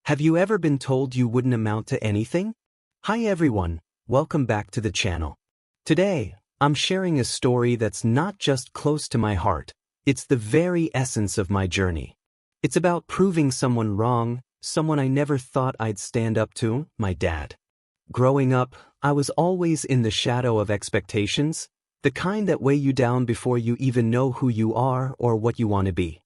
Have you ever been told you wouldn't amount to anything? Hi everyone, welcome back to the channel. Today, I'm sharing a story that's not just close to my heart, it's the very essence of my journey. It's about proving someone wrong, someone I never thought I'd stand up to, my dad. Growing up, I was always in the shadow of expectations, the kind that weigh you down before you even know who you are or what you want to be.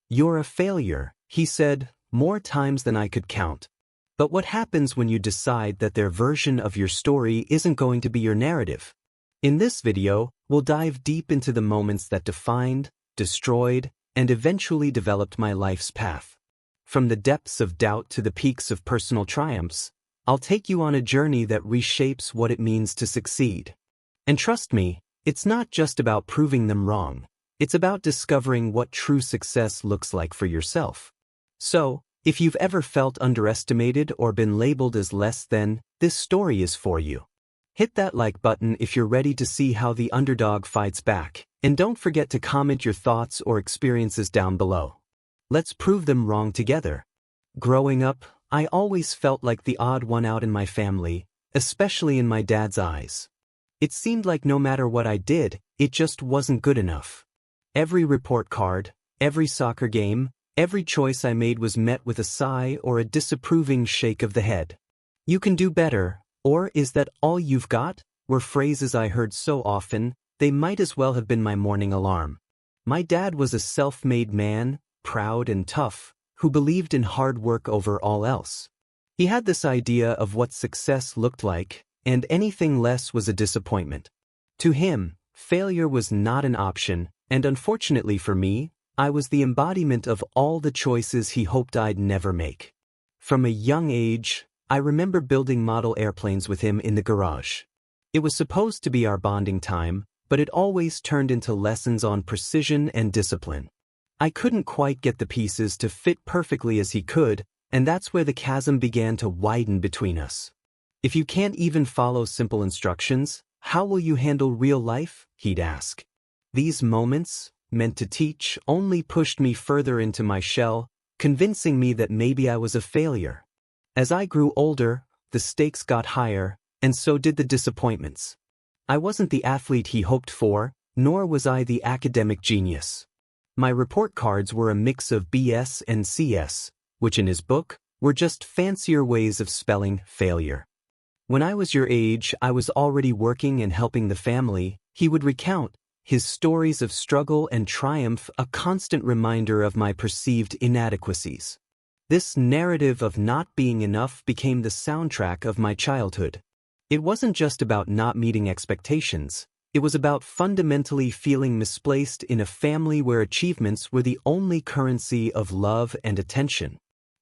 You're a failure, he said, more times than I could count. But what happens when you decide that their version of your story isn't going to be your narrative? In this video, we'll dive deep into the moments that defined, destroyed, and eventually developed my life's path. From the depths of doubt to the peaks of personal triumphs, I'll take you on a journey that reshapes what it means to succeed. And trust me, it's not just about proving them wrong. It's about discovering what true success looks like for yourself. So, if you've ever felt underestimated or been labeled as less than, this story is for you. Hit that like button if you're ready to see how the underdog fights back, and don't forget to comment your thoughts or experiences down below. Let's prove them wrong together. Growing up, I always felt like the odd one out in my family, especially in my dad's eyes. It seemed like no matter what I did, it just wasn't good enough. Every report card, every soccer game, every choice I made was met with a sigh or a disapproving shake of the head. You can do better, or is that all you've got? Were phrases I heard so often, they might as well have been my morning alarm. My dad was a self-made man, proud and tough, who believed in hard work over all else. He had this idea of what success looked like, and anything less was a disappointment. To him, failure was not an option, and unfortunately for me, I was the embodiment of all the choices he hoped I'd never make. From a young age, I remember building model airplanes with him in the garage. It was supposed to be our bonding time, but it always turned into lessons on precision and discipline. I couldn't quite get the pieces to fit perfectly as he could, and that's where the chasm began to widen between us. If you can't even follow simple instructions, how will you handle real life? He'd ask. These moments, meant to teach, only pushed me further into my shell, convincing me that maybe I was a failure. As I grew older, the stakes got higher, and so did the disappointments. I wasn't the athlete he hoped for, nor was I the academic genius. My report cards were a mix of BS and CS, which in his book, were just fancier ways of spelling failure. When I was your age, I was already working and helping the family, he would recount, his stories of struggle and triumph a constant reminder of my perceived inadequacies. This narrative of not being enough became the soundtrack of my childhood. It wasn't just about not meeting expectations, it was about fundamentally feeling misplaced in a family where achievements were the only currency of love and attention.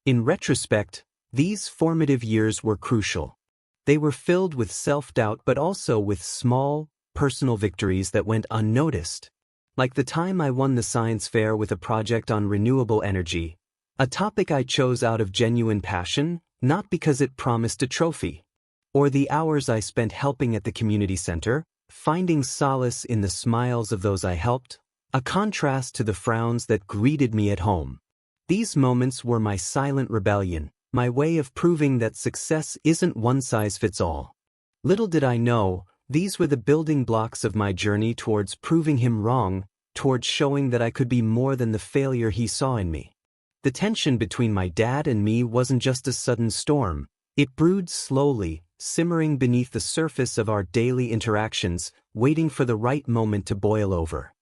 In retrospect, these formative years were crucial. They were filled with self-doubt but also with small, personal victories that went unnoticed. Like the time I won the science fair with a project on renewable energy, a topic I chose out of genuine passion, not because it promised a trophy. Or the hours I spent helping at the community center, finding solace in the smiles of those I helped, a contrast to the frowns that greeted me at home. These moments were my silent rebellion, my way of proving that success isn't one size fits all. Little did I know, these were the building blocks of my journey towards proving him wrong, towards showing that I could be more than the failure he saw in me. The tension between my dad and me wasn't just a sudden storm, it brewed slowly, simmering beneath the surface of our daily interactions, waiting for the right moment to boil over.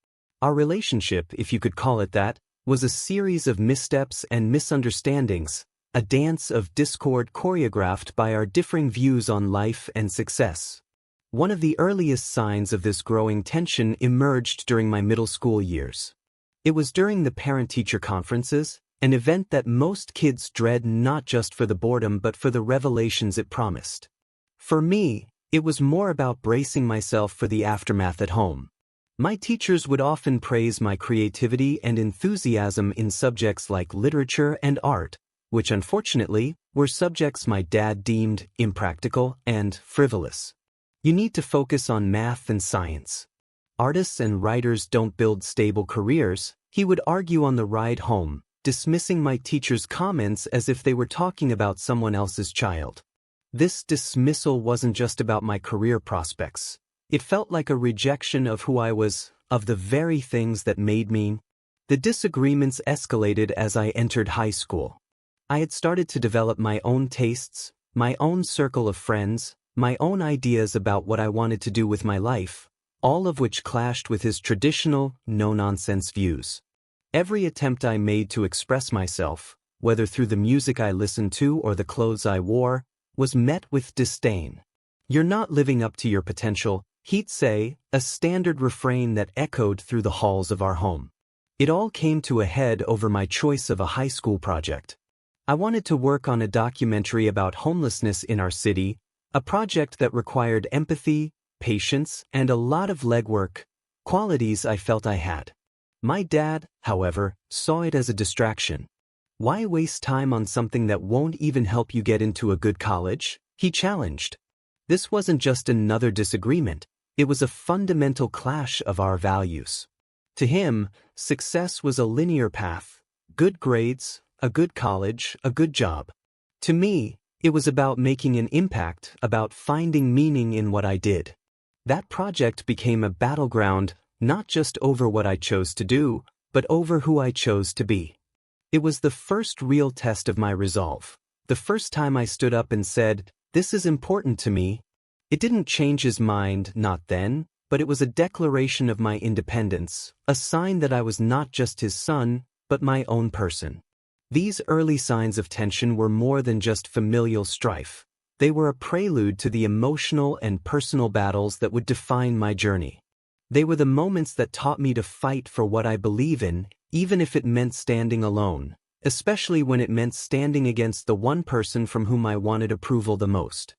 Our relationship, if you could call it that, was a series of missteps and misunderstandings, a dance of discord choreographed by our differing views on life and success. One of the earliest signs of this growing tension emerged during my middle school years. It was during the parent-teacher conferences, an event that most kids dread not just for the boredom but for the revelations it promised. For me, it was more about bracing myself for the aftermath at home. My teachers would often praise my creativity and enthusiasm in subjects like literature and art, which unfortunately were subjects my dad deemed impractical and frivolous. You need to focus on math and science. Artists and writers don't build stable careers, he would argue on the ride home, dismissing my teacher's comments as if they were talking about someone else's child. This dismissal wasn't just about my career prospects. It felt like a rejection of who I was, of the very things that made me. The disagreements escalated as I entered high school. I had started to develop my own tastes, my own circle of friends, my own ideas about what I wanted to do with my life, all of which clashed with his traditional, no-nonsense views. Every attempt I made to express myself, whether through the music I listened to or the clothes I wore, was met with disdain. "You're not living up to your potential," he'd say, a standard refrain that echoed through the halls of our home. It all came to a head over my choice of a high school project. I wanted to work on a documentary about homelessness in our city, a project that required empathy, patience, and a lot of legwork, qualities I felt I had. My dad, however, saw it as a distraction. "Why waste time on something that won't even help you get into a good college?" he challenged. This wasn't just another disagreement, it was a fundamental clash of our values. To him, success was a linear path: good grades, a good college, a good job. To me, it was about making an impact, about finding meaning in what I did. That project became a battleground, not just over what I chose to do, but over who I chose to be. It was the first real test of my resolve, the first time I stood up and said, "This is important to me." It didn't change his mind, not then, but it was a declaration of my independence, a sign that I was not just his son, but my own person. These early signs of tension were more than just familial strife. They were a prelude to the emotional and personal battles that would define my journey. They were the moments that taught me to fight for what I believe in, even if it meant standing alone, especially when it meant standing against the one person from whom I wanted approval the most.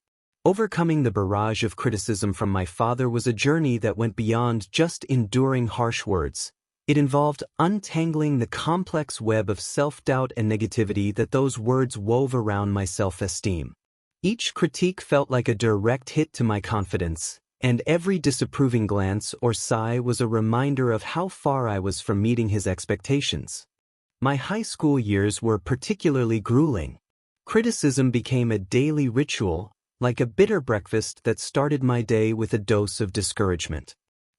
Overcoming the barrage of criticism from my father was a journey that went beyond just enduring harsh words. It involved untangling the complex web of self-doubt and negativity that those words wove around my self-esteem. Each critique felt like a direct hit to my confidence, and every disapproving glance or sigh was a reminder of how far I was from meeting his expectations. My high school years were particularly grueling. Criticism became a daily ritual, like a bitter breakfast that started my day with a dose of discouragement.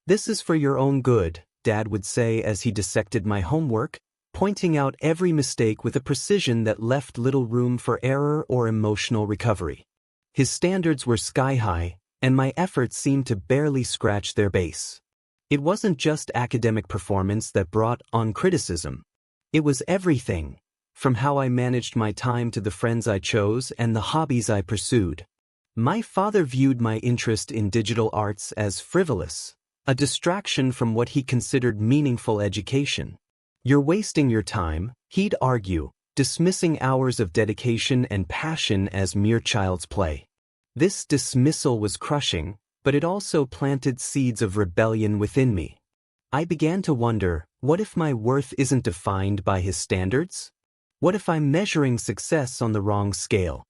"This is for your own good," Dad would say as he dissected my homework, pointing out every mistake with a precision that left little room for error or emotional recovery. His standards were sky-high, and my efforts seemed to barely scratch their base. It wasn't just academic performance that brought on criticism. It was everything, from how I managed my time to the friends I chose and the hobbies I pursued. My father viewed my interest in digital arts as frivolous, a distraction from what he considered meaningful education. "You're wasting your time," he'd argue, dismissing hours of dedication and passion as mere child's play. This dismissal was crushing, but it also planted seeds of rebellion within me. I began to wonder, what if my worth isn't defined by his standards? What if I'm measuring success on the wrong scale?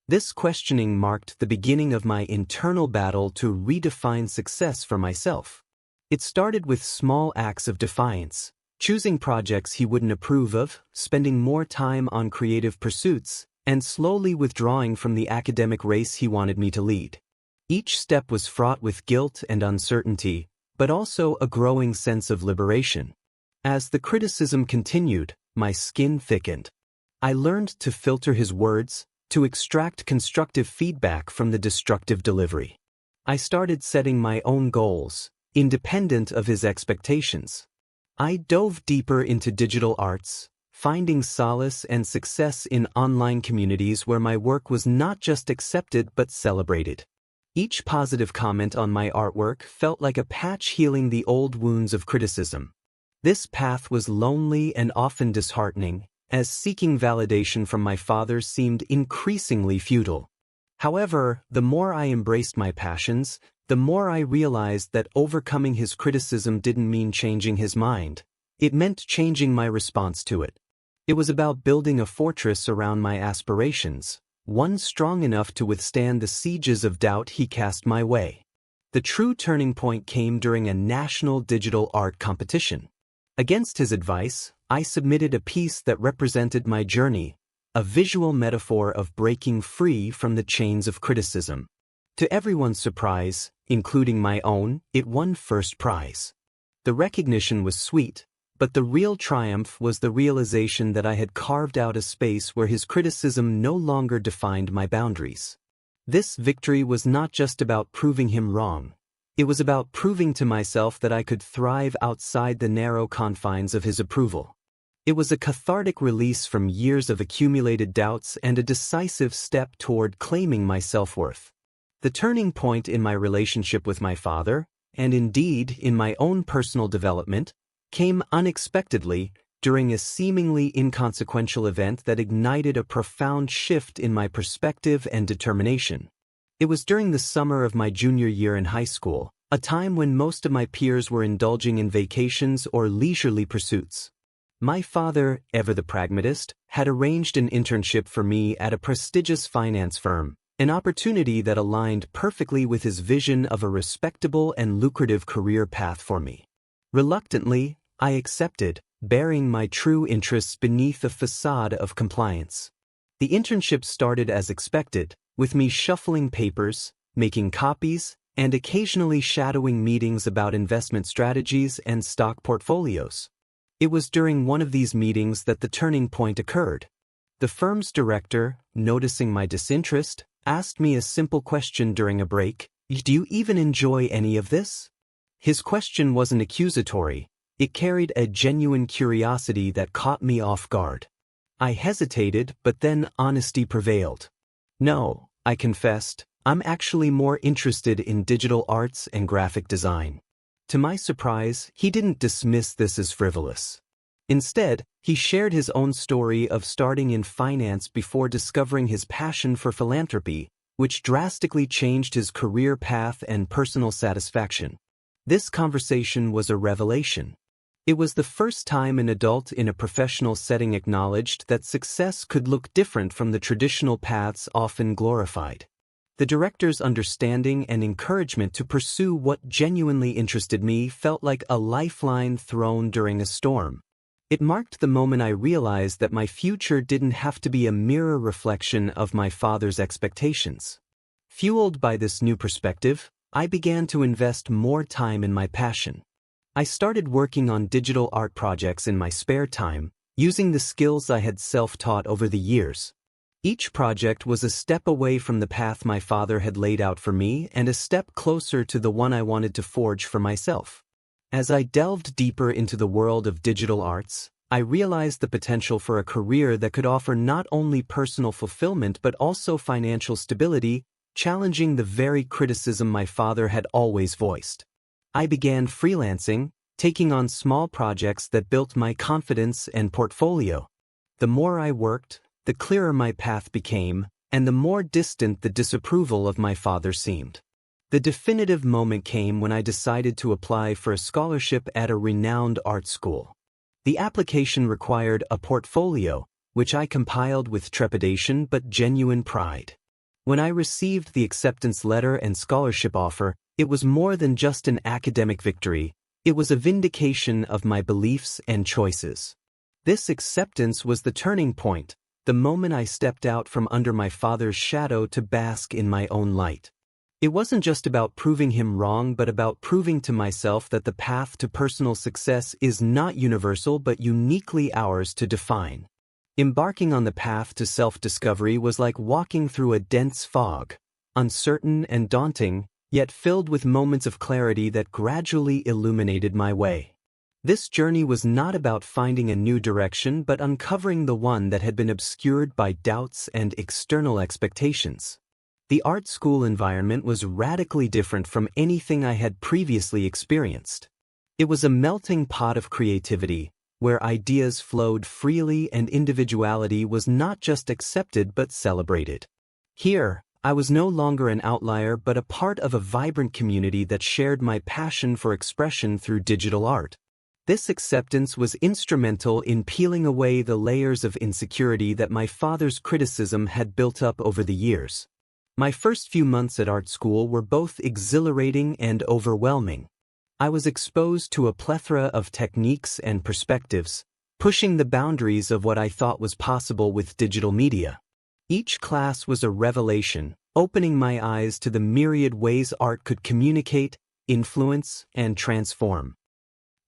This questioning marked the beginning of my internal battle to redefine success for myself. It started with small acts of defiance, choosing projects he wouldn't approve of, spending more time on creative pursuits, and slowly withdrawing from the academic race he wanted me to lead. Each step was fraught with guilt and uncertainty, but also a growing sense of liberation. As the criticism continued, my skin thickened. I learned to filter his words, to extract constructive feedback from the destructive delivery. I started setting my own goals, independent of his expectations. I dove deeper into digital arts, finding solace and success in online communities where my work was not just accepted but celebrated. Each positive comment on my artwork felt like a patch healing the old wounds of criticism. This path was lonely and often disheartening, as seeking validation from my father seemed increasingly futile. However, the more I embraced my passions, the more I realized that overcoming his criticism didn't mean changing his mind. It meant changing my response to it. It was about building a fortress around my aspirations, one strong enough to withstand the sieges of doubt he cast my way. The true turning point came during a national digital art competition. Against his advice, I submitted a piece that represented my journey, a visual metaphor of breaking free from the chains of criticism. To everyone's surprise, including my own, it won first prize. The recognition was sweet, but the real triumph was the realization that I had carved out a space where his criticism no longer defined my boundaries. This victory was not just about proving him wrong. It was about proving to myself that I could thrive outside the narrow confines of his approval. It was a cathartic release from years of accumulated doubts and a decisive step toward claiming my self-worth. The turning point in my relationship with my father, and indeed in my own personal development, came unexpectedly during a seemingly inconsequential event that ignited a profound shift in my perspective and determination. It was during the summer of my junior year in high school, a time when most of my peers were indulging in vacations or leisurely pursuits. My father, ever the pragmatist, had arranged an internship for me at a prestigious finance firm, an opportunity that aligned perfectly with his vision of a respectable and lucrative career path for me. Reluctantly, I accepted, bearing my true interests beneath a facade of compliance. The internship started as expected, with me shuffling papers, making copies, and occasionally shadowing meetings about investment strategies and stock portfolios. It was during one of these meetings that the turning point occurred. The firm's director, noticing my disinterest, asked me a simple question during a break: "Do you even enjoy any of this?" His question wasn't accusatory. It carried a genuine curiosity that caught me off guard. I hesitated, but then honesty prevailed. "No," I confessed, "I'm actually more interested in digital arts and graphic design." To my surprise, he didn't dismiss this as frivolous. Instead, he shared his own story of starting in finance before discovering his passion for philanthropy, which drastically changed his career path and personal satisfaction. This conversation was a revelation. It was the first time an adult in a professional setting acknowledged that success could look different from the traditional paths often glorified. The director's understanding and encouragement to pursue what genuinely interested me felt like a lifeline thrown during a storm. It marked the moment I realized that my future didn't have to be a mirror reflection of my father's expectations. Fueled by this new perspective, I began to invest more time in my passion. I started working on digital art projects in my spare time, using the skills I had self-taught over the years. Each project was a step away from the path my father had laid out for me and a step closer to the one I wanted to forge for myself. As I delved deeper into the world of digital arts, I realized the potential for a career that could offer not only personal fulfillment but also financial stability, challenging the very criticism my father had always voiced. I began freelancing, taking on small projects that built my confidence and portfolio. The more I worked, the clearer my path became, and the more distant the disapproval of my father seemed. The definitive moment came when I decided to apply for a scholarship at a renowned art school. The application required a portfolio, which I compiled with trepidation but genuine pride. When I received the acceptance letter and scholarship offer, it was more than just an academic victory. It was a vindication of my beliefs and choices. This acceptance was the turning point, the moment I stepped out from under my father's shadow to bask in my own light. It wasn't just about proving him wrong, but about proving to myself that the path to personal success is not universal but uniquely ours to define. Embarking on the path to self-discovery was like walking through a dense fog, uncertain and daunting, yet filled with moments of clarity that gradually illuminated my way. This journey was not about finding a new direction but uncovering the one that had been obscured by doubts and external expectations. The art school environment was radically different from anything I had previously experienced. It was a melting pot of creativity, where ideas flowed freely and individuality was not just accepted but celebrated. Here, I was no longer an outlier but a part of a vibrant community that shared my passion for expression through digital art. This acceptance was instrumental in peeling away the layers of insecurity that my father's criticism had built up over the years. My first few months at art school were both exhilarating and overwhelming. I was exposed to a plethora of techniques and perspectives, pushing the boundaries of what I thought was possible with digital media. Each class was a revelation, opening my eyes to the myriad ways art could communicate, influence, and transform.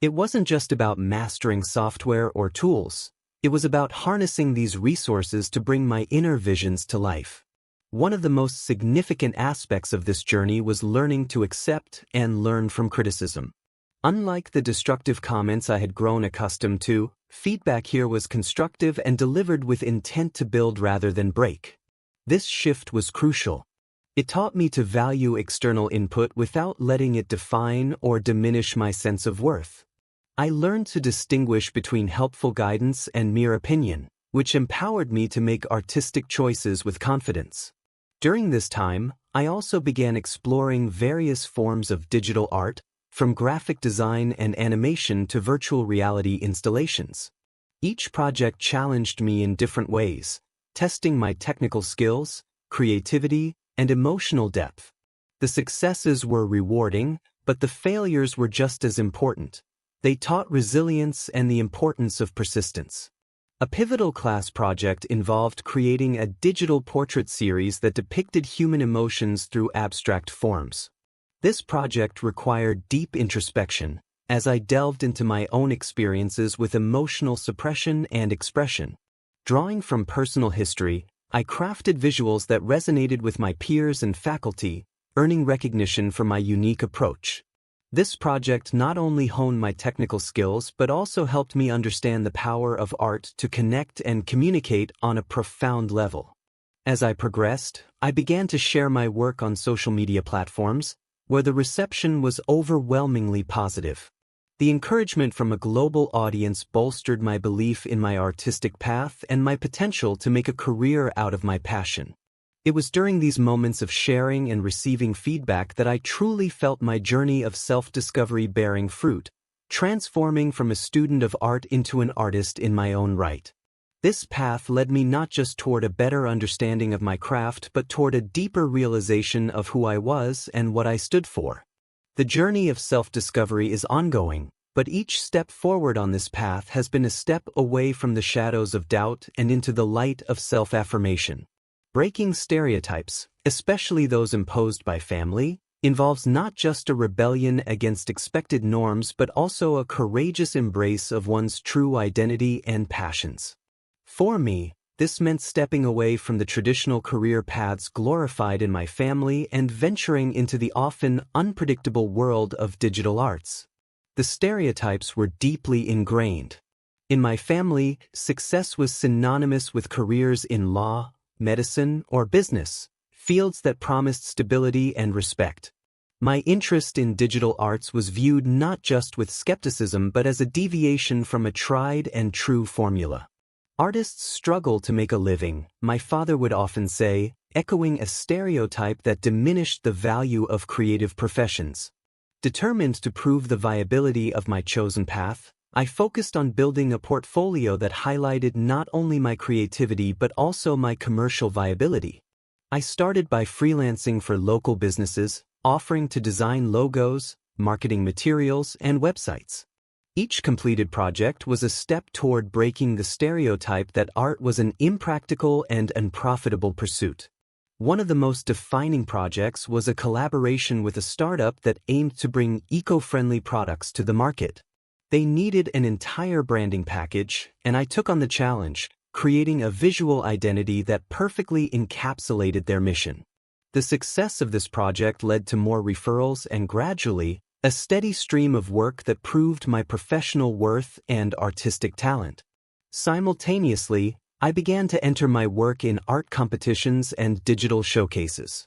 It wasn't just about mastering software or tools. It was about harnessing these resources to bring my inner visions to life. One of the most significant aspects of this journey was learning to accept and learn from criticism. Unlike the destructive comments I had grown accustomed to, feedback here was constructive and delivered with intent to build rather than break. This shift was crucial. It taught me to value external input without letting it define or diminish my sense of worth. I learned to distinguish between helpful guidance and mere opinion, which empowered me to make artistic choices with confidence. During this time, I also began exploring various forms of digital art, from graphic design and animation to virtual reality installations. Each project challenged me in different ways, testing my technical skills, creativity, and emotional depth. The successes were rewarding, but the failures were just as important. They taught resilience and the importance of persistence. A pivotal class project involved creating a digital portrait series that depicted human emotions through abstract forms. This project required deep introspection, as I delved into my own experiences with emotional suppression and expression. Drawing from personal history, I crafted visuals that resonated with my peers and faculty, earning recognition for my unique approach. This project not only honed my technical skills but also helped me understand the power of art to connect and communicate on a profound level. As I progressed, I began to share my work on social media platforms, where the reception was overwhelmingly positive. The encouragement from a global audience bolstered my belief in my artistic path and my potential to make a career out of my passion. It was during these moments of sharing and receiving feedback that I truly felt my journey of self-discovery bearing fruit, transforming from a student of art into an artist in my own right. This path led me not just toward a better understanding of my craft but toward a deeper realization of who I was and what I stood for. The journey of self-discovery is ongoing, but each step forward on this path has been a step away from the shadows of doubt and into the light of self-affirmation. Breaking stereotypes, especially those imposed by family, involves not just a rebellion against expected norms but also a courageous embrace of one's true identity and passions. For me, this meant stepping away from the traditional career paths glorified in my family and venturing into the often unpredictable world of digital arts. The stereotypes were deeply ingrained. In my family, success was synonymous with careers in law, medicine, or business, fields that promised stability and respect. My interest in digital arts was viewed not just with skepticism but as a deviation from a tried and true formula. Artists struggle to make a living, my father would often say, echoing a stereotype that diminished the value of creative professions. Determined to prove the viability of my chosen path, I focused on building a portfolio that highlighted not only my creativity but also my commercial viability. I started by freelancing for local businesses, offering to design logos, marketing materials, and websites. Each completed project was a step toward breaking the stereotype that art was an impractical and unprofitable pursuit. One of the most defining projects was a collaboration with a startup that aimed to bring eco-friendly products to the market. They needed an entire branding package, and I took on the challenge, creating a visual identity that perfectly encapsulated their mission. The success of this project led to more referrals and gradually, a steady stream of work that proved my professional worth and artistic talent. Simultaneously, I began to enter my work in art competitions and digital showcases.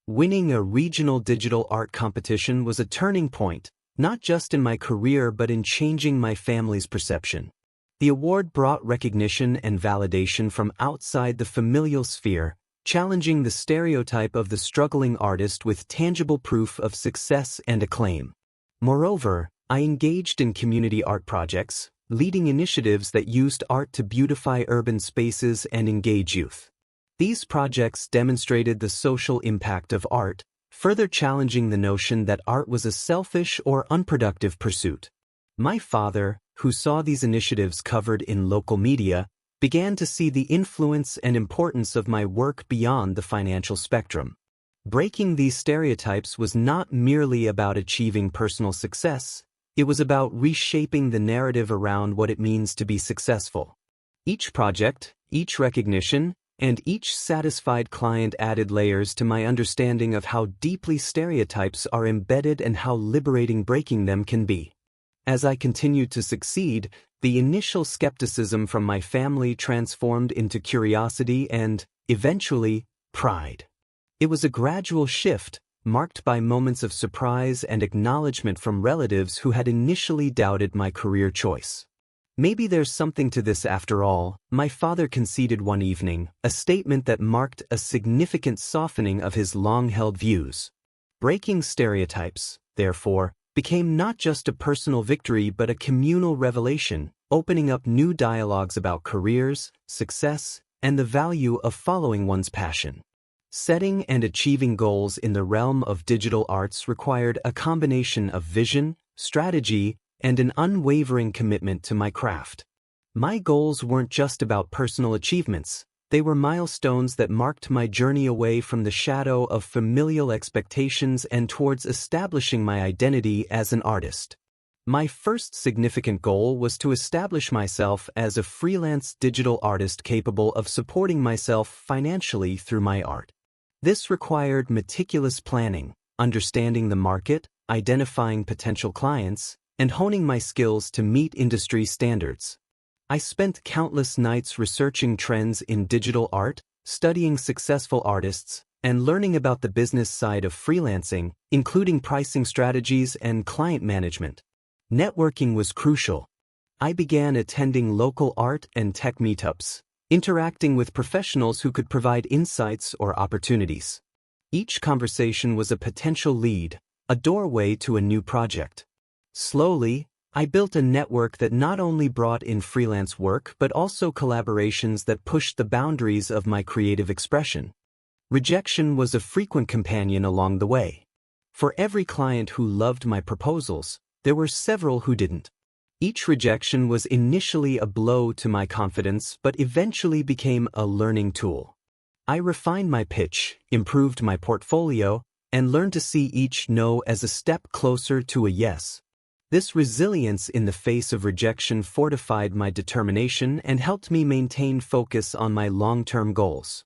Winning a regional digital art competition was a turning point, not just in my career but in changing my family's perception. The award brought recognition and validation from outside the familial sphere, challenging the stereotype of the struggling artist with tangible proof of success and acclaim. Moreover, I engaged in community art projects, leading initiatives that used art to beautify urban spaces and engage youth. These projects demonstrated the social impact of art, further challenging the notion that art was a selfish or unproductive pursuit. My father, who saw these initiatives covered in local media, began to see the influence and importance of my work beyond the financial spectrum. Breaking these stereotypes was not merely about achieving personal success, it was about reshaping the narrative around what it means to be successful. Each project, each recognition, and each satisfied client added layers to my understanding of how deeply stereotypes are embedded and how liberating breaking them can be. As I continued to succeed, the initial skepticism from my family transformed into curiosity and, eventually, pride. It was a gradual shift, marked by moments of surprise and acknowledgement from relatives who had initially doubted my career choice. "Maybe there's something to this after all," my father conceded one evening, a statement that marked a significant softening of his long-held views. Breaking stereotypes, therefore, became not just a personal victory but a communal revelation, opening up new dialogues about careers, success, and the value of following one's passion. Setting and achieving goals in the realm of digital arts required a combination of vision, strategy, and an unwavering commitment to my craft. My goals weren't just about personal achievements, they were milestones that marked my journey away from the shadow of familial expectations and towards establishing my identity as an artist. My first significant goal was to establish myself as a freelance digital artist capable of supporting myself financially through my art. This required meticulous planning, understanding the market, identifying potential clients, and honing my skills to meet industry standards. I spent countless nights researching trends in digital art, studying successful artists, and learning about the business side of freelancing, including pricing strategies and client management. Networking was crucial. I began attending local art and tech meetups, interacting with professionals who could provide insights or opportunities. Each conversation was a potential lead, a doorway to a new project. Slowly, I built a network that not only brought in freelance work but also collaborations that pushed the boundaries of my creative expression. Rejection was a frequent companion along the way. For every client who loved my proposals, there were several who didn't. Each rejection was initially a blow to my confidence but eventually became a learning tool. I refined my pitch, improved my portfolio, and learned to see each no as a step closer to a yes. This resilience in the face of rejection fortified my determination and helped me maintain focus on my long-term goals.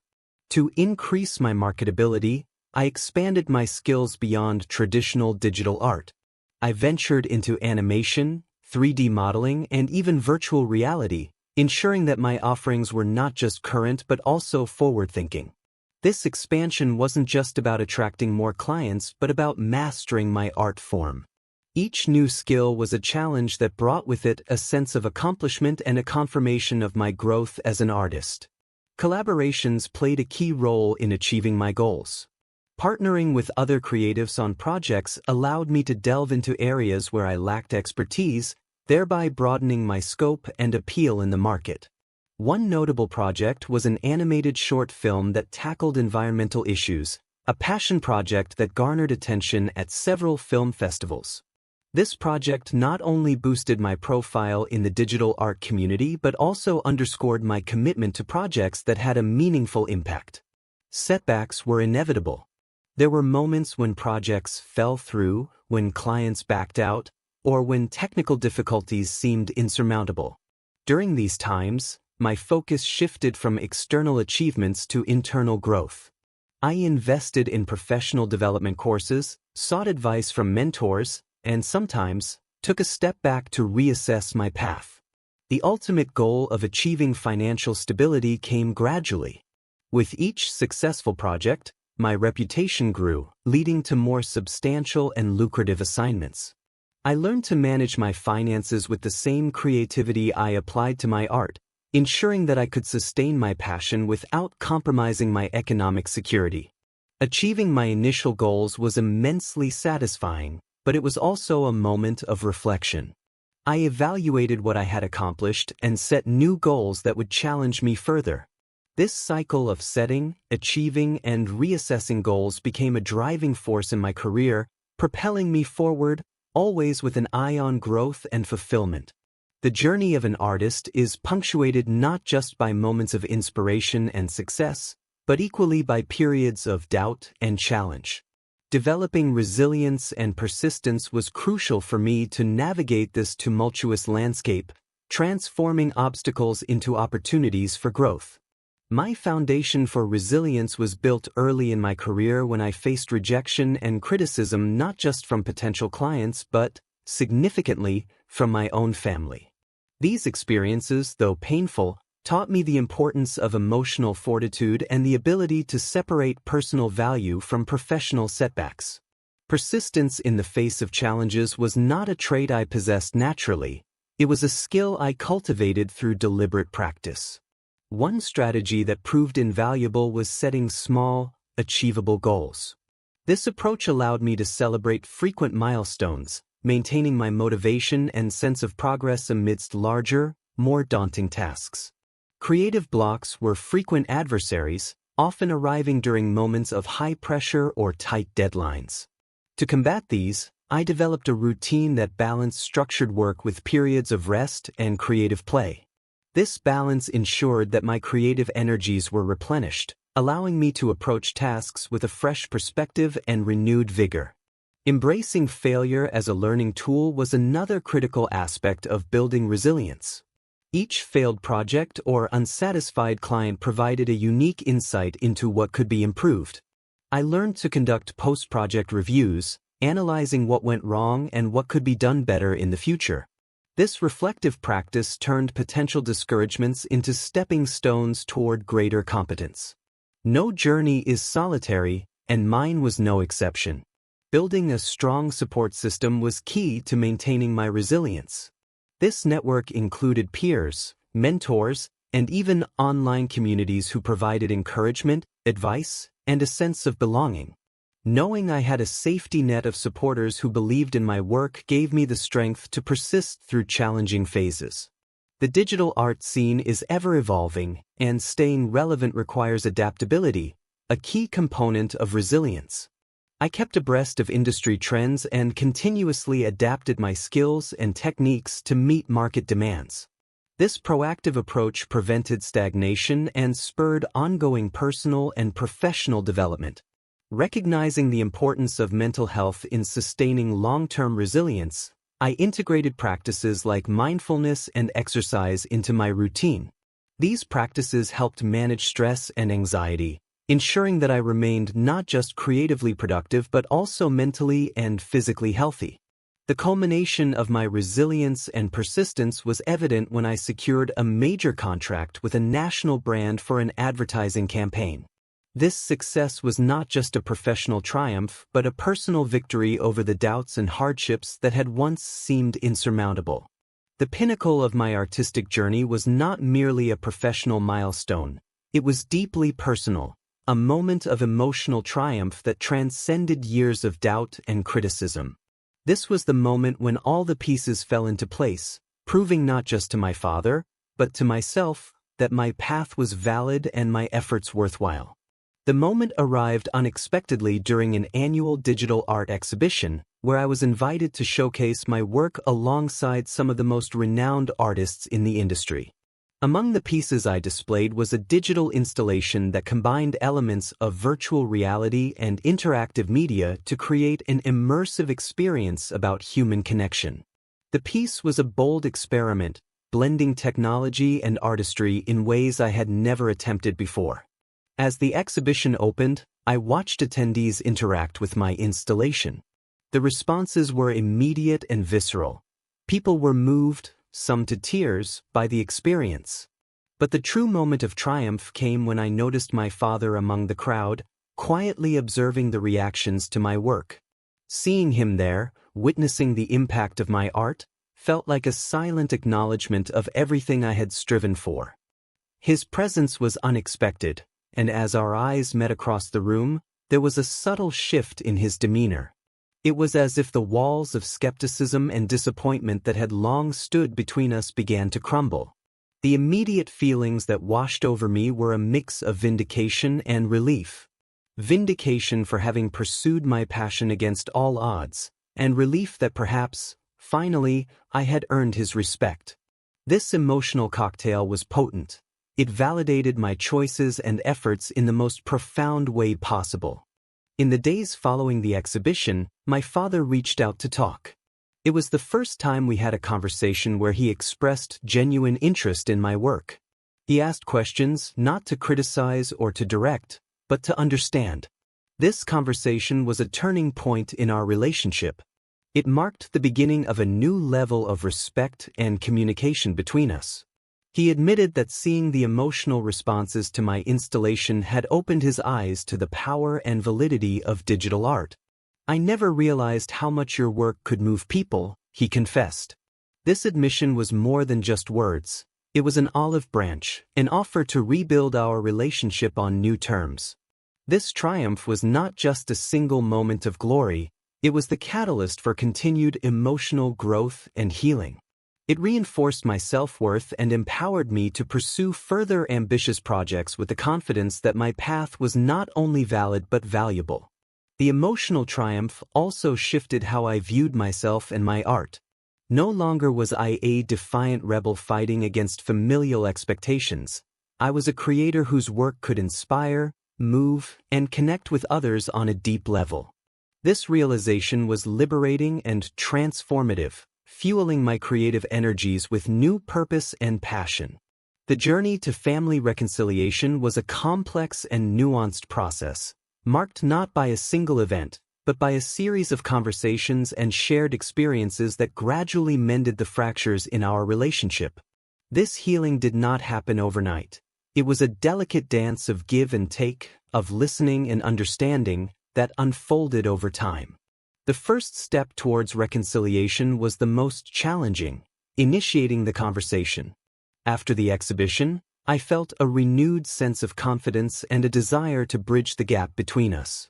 To increase my marketability, I expanded my skills beyond traditional digital art. I ventured into animation, 3D modeling, and even virtual reality, ensuring that my offerings were not just current but also forward-thinking. This expansion wasn't just about attracting more clients but about mastering my art form. Each new skill was a challenge that brought with it a sense of accomplishment and a confirmation of my growth as an artist. Collaborations played a key role in achieving my goals. Partnering with other creatives on projects allowed me to delve into areas where I lacked expertise, thereby broadening my scope and appeal in the market. One notable project was an animated short film that tackled environmental issues, a passion project that garnered attention at several film festivals. This project not only boosted my profile in the digital art community but also underscored my commitment to projects that had a meaningful impact. Setbacks were inevitable. There were moments when projects fell through, when clients backed out, or when technical difficulties seemed insurmountable. During these times, my focus shifted from external achievements to internal growth. I invested in professional development courses, sought advice from mentors, and sometimes took a step back to reassess my path. The ultimate goal of achieving financial stability came gradually. With each successful project, my reputation grew, leading to more substantial and lucrative assignments. I learned to manage my finances with the same creativity I applied to my art, ensuring that I could sustain my passion without compromising my economic security. Achieving my initial goals was immensely satisfying, but it was also a moment of reflection. I evaluated what I had accomplished and set new goals that would challenge me further. This cycle of setting, achieving, and reassessing goals became a driving force in my career, propelling me forward, always with an eye on growth and fulfillment. The journey of an artist is punctuated not just by moments of inspiration and success, but equally by periods of doubt and challenge. Developing resilience and persistence was crucial for me to navigate this tumultuous landscape, transforming obstacles into opportunities for growth. My foundation for resilience was built early in my career when I faced rejection and criticism not just from potential clients but, significantly, from my own family. These experiences, though painful, taught me the importance of emotional fortitude and the ability to separate personal value from professional setbacks. Persistence in the face of challenges was not a trait I possessed naturally. It was a skill I cultivated through deliberate practice. One strategy that proved invaluable was setting small, achievable goals. This approach allowed me to celebrate frequent milestones, maintaining my motivation and sense of progress amidst larger, more daunting tasks. Creative blocks were frequent adversaries, often arriving during moments of high pressure or tight deadlines. To combat these, I developed a routine that balanced structured work with periods of rest and creative play. This balance ensured that my creative energies were replenished, allowing me to approach tasks with a fresh perspective and renewed vigor. Embracing failure as a learning tool was another critical aspect of building resilience. Each failed project or unsatisfied client provided a unique insight into what could be improved. I learned to conduct post-project reviews, analyzing what went wrong and what could be done better in the future. This reflective practice turned potential discouragements into stepping stones toward greater competence. No journey is solitary, and mine was no exception. Building a strong support system was key to maintaining my resilience. This network included peers, mentors, and even online communities who provided encouragement, advice, and a sense of belonging. Knowing I had a safety net of supporters who believed in my work gave me the strength to persist through challenging phases. The digital art scene is ever-evolving, and staying relevant requires adaptability, a key component of resilience. I kept abreast of industry trends and continuously adapted my skills and techniques to meet market demands. This proactive approach prevented stagnation and spurred ongoing personal and professional development. Recognizing the importance of mental health in sustaining long-term resilience, I integrated practices like mindfulness and exercise into my routine. These practices helped manage stress and anxiety, ensuring that I remained not just creatively productive but also mentally and physically healthy. The culmination of my resilience and persistence was evident when I secured a major contract with a national brand for an advertising campaign. This success was not just a professional triumph but a personal victory over the doubts and hardships that had once seemed insurmountable. The pinnacle of my artistic journey was not merely a professional milestone. It was deeply personal, a moment of emotional triumph that transcended years of doubt and criticism. This was the moment when all the pieces fell into place, proving not just to my father, but to myself, that my path was valid and my efforts worthwhile. The moment arrived unexpectedly during an annual digital art exhibition, where I was invited to showcase my work alongside some of the most renowned artists in the industry. Among the pieces I displayed was a digital installation that combined elements of virtual reality and interactive media to create an immersive experience about human connection. The piece was a bold experiment, blending technology and artistry in ways I had never attempted before. As the exhibition opened, I watched attendees interact with my installation. The responses were immediate and visceral. People were moved, some to tears, by the experience. But the true moment of triumph came when I noticed my father among the crowd, quietly observing the reactions to my work. Seeing him there, witnessing the impact of my art, felt like a silent acknowledgement of everything I had striven for. His presence was unexpected, and as our eyes met across the room, there was a subtle shift in his demeanor. It was as if the walls of skepticism and disappointment that had long stood between us began to crumble. The immediate feelings that washed over me were a mix of vindication and relief. Vindication for having pursued my passion against all odds, and relief that perhaps, finally, I had earned his respect. This emotional cocktail was potent. It validated my choices and efforts in the most profound way possible. In the days following the exhibition, my father reached out to talk. It was the first time we had a conversation where he expressed genuine interest in my work. He asked questions not to criticize or to direct, but to understand. This conversation was a turning point in our relationship. It marked the beginning of a new level of respect and communication between us. He admitted that seeing the emotional responses to my installation had opened his eyes to the power and validity of digital art. "I never realized how much your work could move people," he confessed. This admission was more than just words. It was an olive branch, an offer to rebuild our relationship on new terms. This triumph was not just a single moment of glory, it was the catalyst for continued emotional growth and healing. It reinforced my self-worth and empowered me to pursue further ambitious projects with the confidence that my path was not only valid but valuable. The emotional triumph also shifted how I viewed myself and my art. No longer was I a defiant rebel fighting against familial expectations. I was a creator whose work could inspire, move, and connect with others on a deep level. This realization was liberating and transformative, fueling my creative energies with new purpose and passion. The journey to family reconciliation was a complex and nuanced process, marked not by a single event, but by a series of conversations and shared experiences that gradually mended the fractures in our relationship. This healing did not happen overnight. It was a delicate dance of give and take, of listening and understanding, that unfolded over time. The first step towards reconciliation was the most challenging, initiating the conversation. After the exhibition, I felt a renewed sense of confidence and a desire to bridge the gap between us.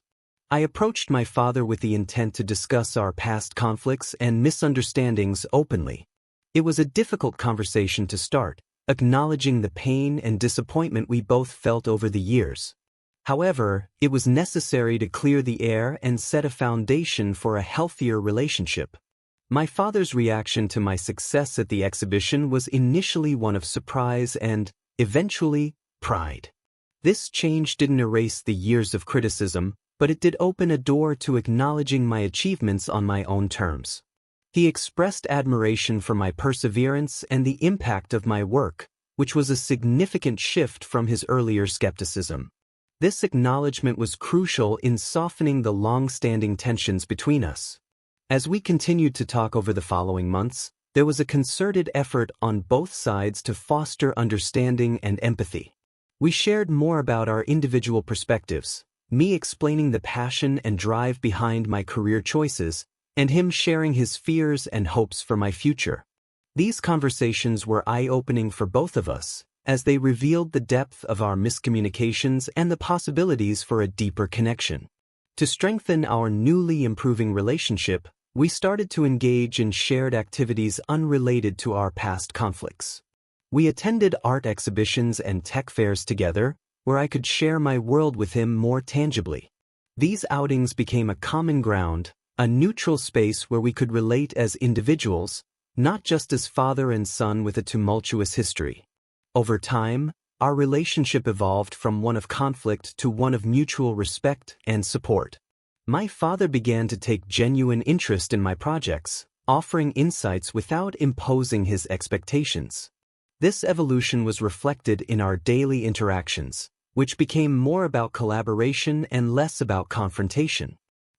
I approached my father with the intent to discuss our past conflicts and misunderstandings openly. It was a difficult conversation to start, acknowledging the pain and disappointment we both felt over the years. However, it was necessary to clear the air and set a foundation for a healthier relationship. My father's reaction to my success at the exhibition was initially one of surprise and, eventually, pride. This change didn't erase the years of criticism, but it did open a door to acknowledging my achievements on my own terms. He expressed admiration for my perseverance and the impact of my work, which was a significant shift from his earlier skepticism. This acknowledgement was crucial in softening the long-standing tensions between us. As we continued to talk over the following months, there was a concerted effort on both sides to foster understanding and empathy. We shared more about our individual perspectives, me explaining the passion and drive behind my career choices, and him sharing his fears and hopes for my future. These conversations were eye-opening for both of us, as they revealed the depth of our miscommunications and the possibilities for a deeper connection. To strengthen our newly improving relationship, we started to engage in shared activities unrelated to our past conflicts. We attended art exhibitions and tech fairs together, where I could share my world with him more tangibly. These outings became a common ground, a neutral space where we could relate as individuals, not just as father and son with a tumultuous history. Over time, our relationship evolved from one of conflict to one of mutual respect and support. My father began to take genuine interest in my projects, offering insights without imposing his expectations. This evolution was reflected in our daily interactions, which became more about collaboration and less about confrontation.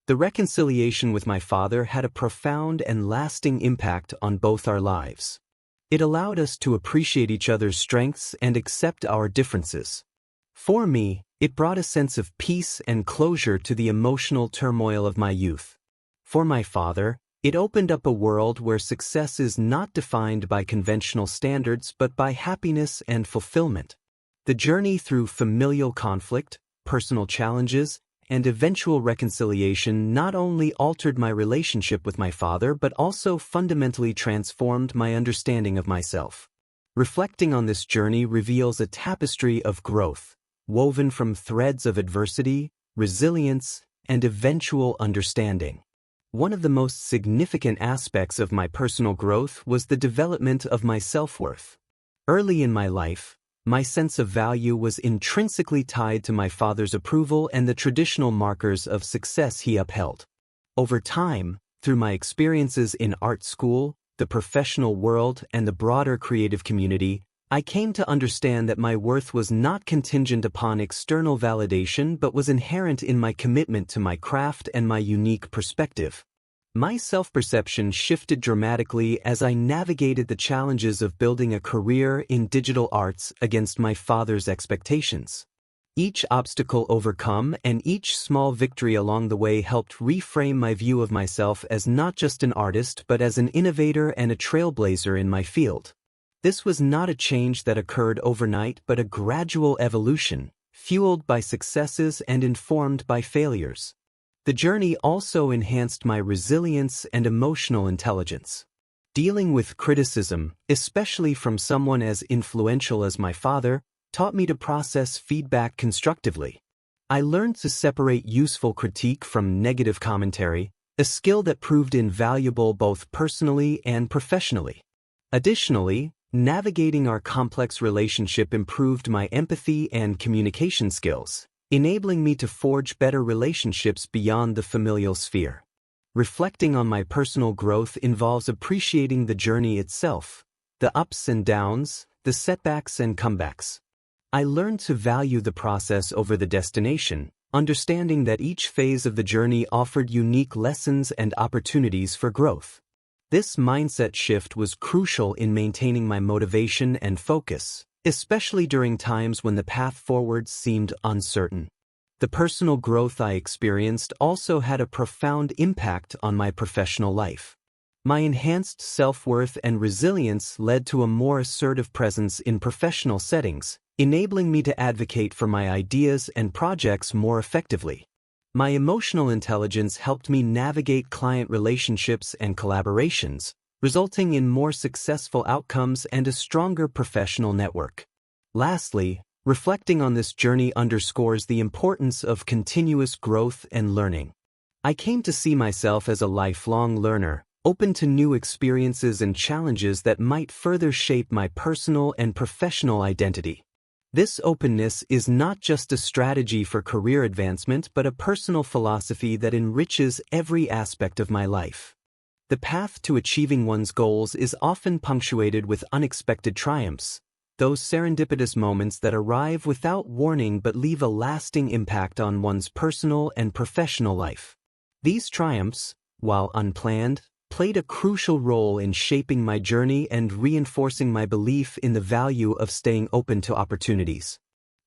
The reconciliation with my father had a profound and lasting impact on both our lives. It allowed us to appreciate each other's strengths and accept our differences. For me, it brought a sense of peace and closure to the emotional turmoil of my youth. For my father, it opened up a world where success is not defined by conventional standards but by happiness and fulfillment. The journey through familial conflict, personal challenges, and eventual reconciliation not only altered my relationship with my father but also fundamentally transformed my understanding of myself. Reflecting on this journey reveals a tapestry of growth, woven from threads of adversity, resilience, and eventual understanding. One of the most significant aspects of my personal growth was the development of my self-worth. Early in my life, my sense of value was intrinsically tied to my father's approval and the traditional markers of success he upheld. Over time, through my experiences in art school, the professional world, and the broader creative community, I came to understand that my worth was not contingent upon external validation but was inherent in my commitment to my craft and my unique perspective. My self-perception shifted dramatically as I navigated the challenges of building a career in digital arts against my father's expectations. Each obstacle overcome and each small victory along the way helped reframe my view of myself as not just an artist but as an innovator and a trailblazer in my field. This was not a change that occurred overnight but a gradual evolution, fueled by successes and informed by failures. The journey also enhanced my resilience and emotional intelligence. Dealing with criticism, especially from someone as influential as my father, taught me to process feedback constructively. I learned to separate useful critique from negative commentary, a skill that proved invaluable both personally and professionally. Additionally, navigating our complex relationship improved my empathy and communication skills, enabling me to forge better relationships beyond the familial sphere. Reflecting on my personal growth involves appreciating the journey itself, the ups and downs, the setbacks and comebacks. I learned to value the process over the destination, understanding that each phase of the journey offered unique lessons and opportunities for growth. This mindset shift was crucial in maintaining my motivation and focus, especially during times when the path forward seemed uncertain. The personal growth I experienced also had a profound impact on my professional life. My enhanced self-worth and resilience led to a more assertive presence in professional settings, enabling me to advocate for my ideas and projects more effectively. My emotional intelligence helped me navigate client relationships and collaborations, resulting in more successful outcomes and a stronger professional network. Lastly, reflecting on this journey underscores the importance of continuous growth and learning. I came to see myself as a lifelong learner, open to new experiences and challenges that might further shape my personal and professional identity. This openness is not just a strategy for career advancement but a personal philosophy that enriches every aspect of my life. The path to achieving one's goals is often punctuated with unexpected triumphs, those serendipitous moments that arrive without warning but leave a lasting impact on one's personal and professional life. These triumphs, while unplanned, played a crucial role in shaping my journey and reinforcing my belief in the value of staying open to opportunities.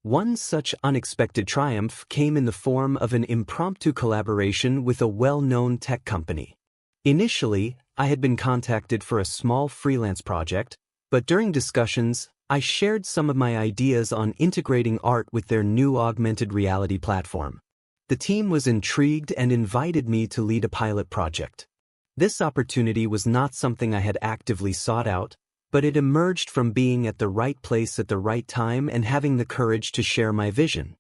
One such unexpected triumph came in the form of an impromptu collaboration with a well-known tech company. Initially, I had been contacted for a small freelance project, but during discussions, I shared some of my ideas on integrating art with their new augmented reality platform. The team was intrigued and invited me to lead a pilot project. This opportunity was not something I had actively sought out, but it emerged from being at the right place at the right time and having the courage to share my vision.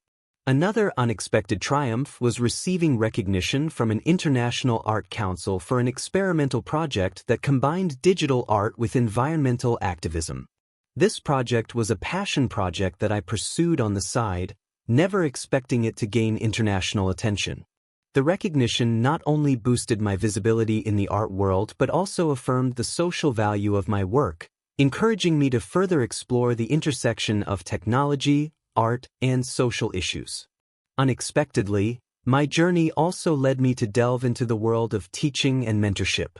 Another unexpected triumph was receiving recognition from an international art council for an experimental project that combined digital art with environmental activism. This project was a passion project that I pursued on the side, never expecting it to gain international attention. The recognition not only boosted my visibility in the art world but also affirmed the social value of my work, encouraging me to further explore the intersection of technology, art, and social issues. Unexpectedly, my journey also led me to delve into the world of teaching and mentorship.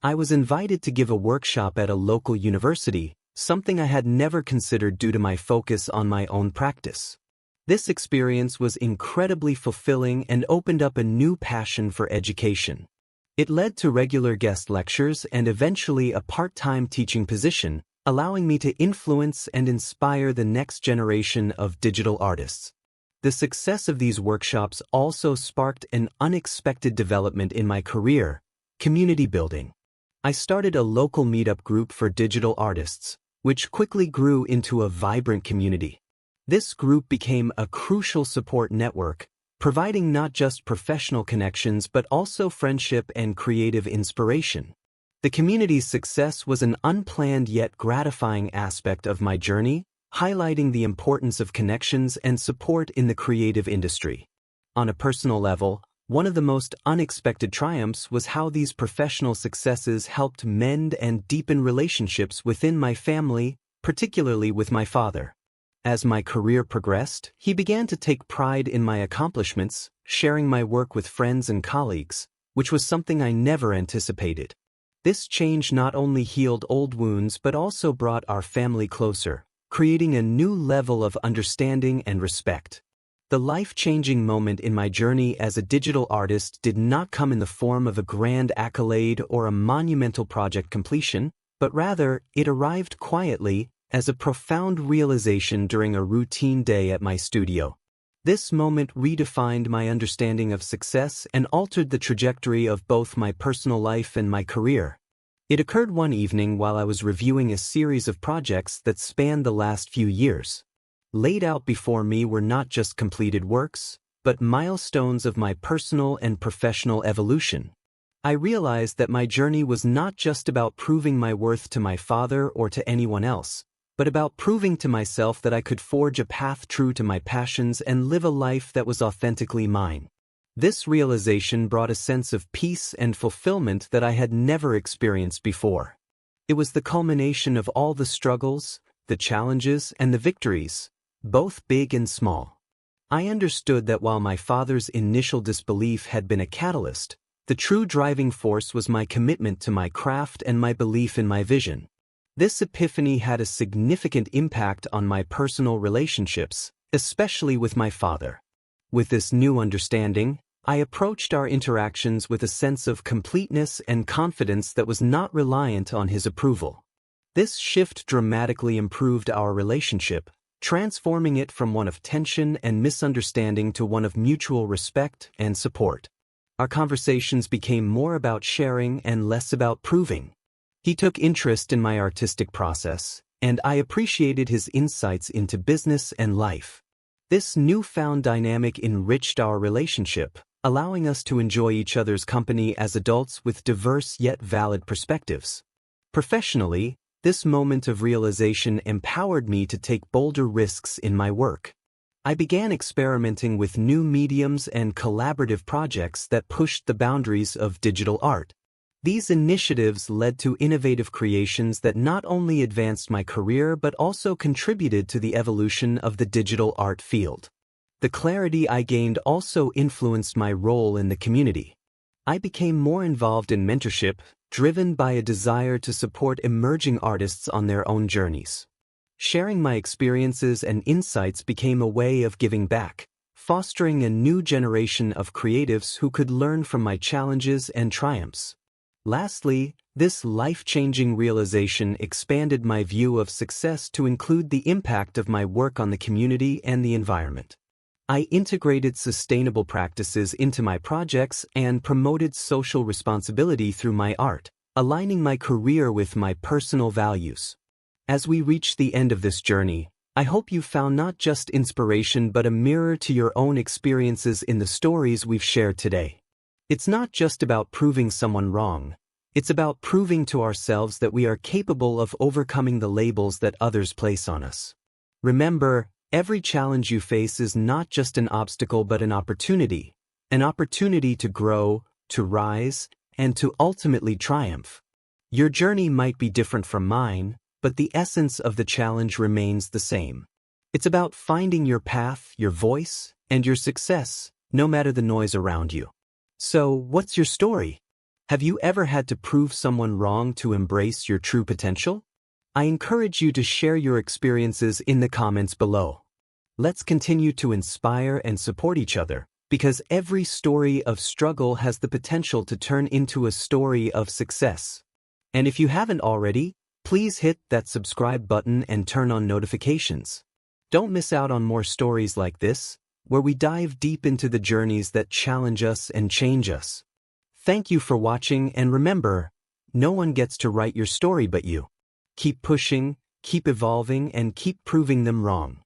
I was invited to give a workshop at a local university, something I had never considered due to my focus on my own practice. This experience was incredibly fulfilling and opened up a new passion for education. It led to regular guest lectures and eventually a part-time teaching position, allowing me to influence and inspire the next generation of digital artists. The success of these workshops also sparked an unexpected development in my career: community building. I started a local meetup group for digital artists, which quickly grew into a vibrant community. This group became a crucial support network, providing not just professional connections but also friendship and creative inspiration. The community's success was an unplanned yet gratifying aspect of my journey, highlighting the importance of connections and support in the creative industry. On a personal level, one of the most unexpected triumphs was how these professional successes helped mend and deepen relationships within my family, particularly with my father. As my career progressed, he began to take pride in my accomplishments, sharing my work with friends and colleagues, which was something I never anticipated. This change not only healed old wounds but also brought our family closer, creating a new level of understanding and respect. The life-changing moment in my journey as a digital artist did not come in the form of a grand accolade or a monumental project completion, but rather, it arrived quietly, as a profound realization during a routine day at my studio. This moment redefined my understanding of success and altered the trajectory of both my personal life and my career. It occurred one evening while I was reviewing a series of projects that spanned the last few years. Laid out before me were not just completed works, but milestones of my personal and professional evolution. I realized that my journey was not just about proving my worth to my father or to anyone else, but about proving to myself that I could forge a path true to my passions and live a life that was authentically mine. This realization brought a sense of peace and fulfillment that I had never experienced before. It was the culmination of all the struggles, the challenges, and the victories, both big and small. I understood that while my father's initial disbelief had been a catalyst, the true driving force was my commitment to my craft and my belief in my vision. This epiphany had a significant impact on my personal relationships, especially with my father. With this new understanding, I approached our interactions with a sense of completeness and confidence that was not reliant on his approval. This shift dramatically improved our relationship, transforming it from one of tension and misunderstanding to one of mutual respect and support. Our conversations became more about sharing and less about proving. He took interest in my artistic process, and I appreciated his insights into business and life. This newfound dynamic enriched our relationship, allowing us to enjoy each other's company as adults with diverse yet valid perspectives. Professionally, this moment of realization empowered me to take bolder risks in my work. I began experimenting with new mediums and collaborative projects that pushed the boundaries of digital art. These initiatives led to innovative creations that not only advanced my career but also contributed to the evolution of the digital art field. The clarity I gained also influenced my role in the community. I became more involved in mentorship, driven by a desire to support emerging artists on their own journeys. Sharing my experiences and insights became a way of giving back, fostering a new generation of creatives who could learn from my challenges and triumphs. Lastly, this life-changing realization expanded my view of success to include the impact of my work on the community and the environment. I integrated sustainable practices into my projects and promoted social responsibility through my art, aligning my career with my personal values. As we reach the end of this journey, I hope you found not just inspiration but a mirror to your own experiences in the stories we've shared today. It's not just about proving someone wrong. It's about proving to ourselves that we are capable of overcoming the labels that others place on us. Remember, every challenge you face is not just an obstacle but an opportunity to grow, to rise, and to ultimately triumph. Your journey might be different from mine, but the essence of the challenge remains the same. It's about finding your path, your voice, and your success, no matter the noise around you. So, what's your story? Have you ever had to prove someone wrong to embrace your true potential? I encourage you to share your experiences in the comments below. Let's continue to inspire and support each other, because every story of struggle has the potential to turn into a story of success. And if you haven't already, please hit that subscribe button and turn on notifications. Don't miss out on more stories like this, where we dive deep into the journeys that challenge us and change us. Thank you for watching, and remember, no one gets to write your story but you. Keep pushing, keep evolving and keep proving them wrong.